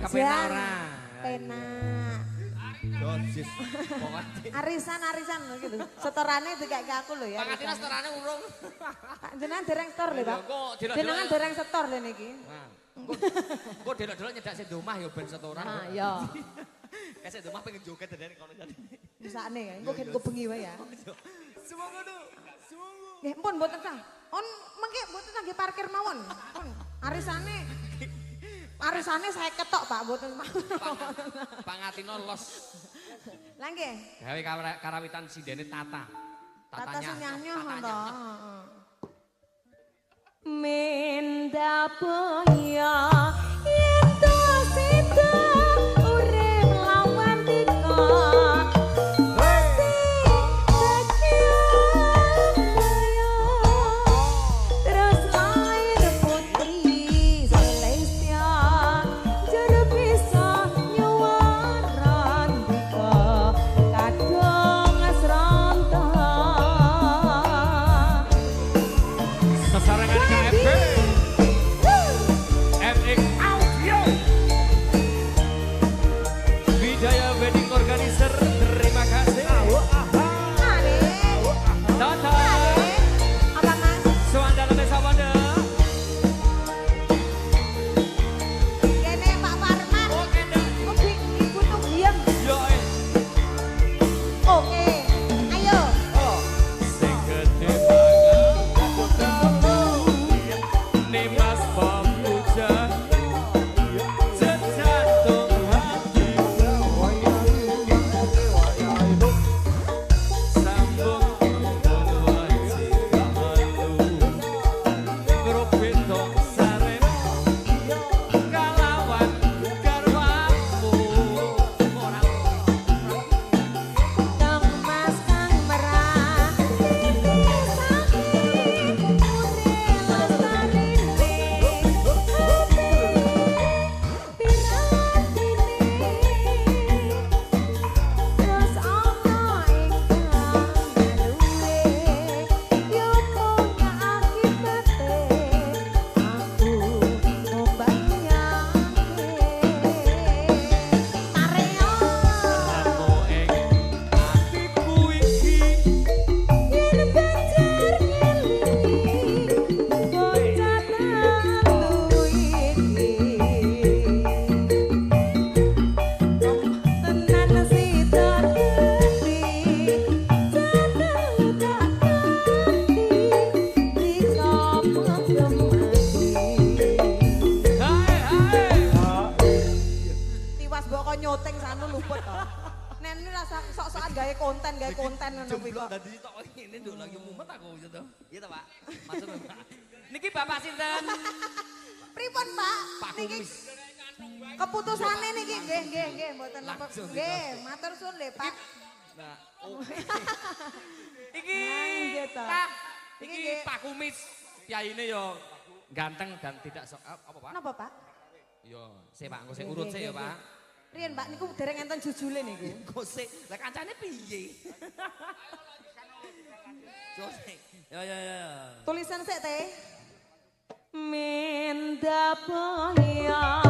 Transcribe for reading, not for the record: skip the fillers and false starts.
Kepenak ora? Penak. Dosis. Arisan gitu. Setorane dikek aku lho ya. Pangatina setorane urung. Jenengan dereng setor lho, Pak. Jenengan dereng setor lho niki. Kok delok-delok nyedak sing omah ya ben setoran. Ha, ya. Kasih omah pengen joget dari kono tadi. Misane ya, engko gen bengi wae ya. Semoga do. Semoga. Nggih, pun mboten tah. On mengke mboten tah nggih parkir mawon. Pun arisane saya ketok Pak, mboten mawon. Pangatina los. Lah nggih. Gawe karawitan sindene Tata. Tata senyanyo to. Mendapaya yen to sida urip lawan tika mesti sekian terus air putih Celestia jero bisa nyuwaran tika kadang asranta Sesarengan KFB. saka nyoteng sanu luput to. Nek ini rasa sok-sokan gawe konten ngono kuwi kok. Dadi tok ngene nduk lagi mumet aku gitu. Iya to, Pak. Maksud Pak. Niki Bapak sinten? Pripun, Pak? Pak Niki Kumis. keputusane niki nggih mboten napa. Langsung Nggih, matur suwun lho, Pak. Nah, oh. Iki Nggih to. Pak, Iki iki nggih. Pak Kumis. Kiyaine yo ganteng dan tidak apa, Pak? Napa, Pak? Yo, sik Pak, engko sik urut sik ya, Pak. Riyen, Pak, niku dereng enten jujule niku. Engko sik. Lah kancane piye? Yo sik. Ya. Tulisan sik, Teh. Minda paya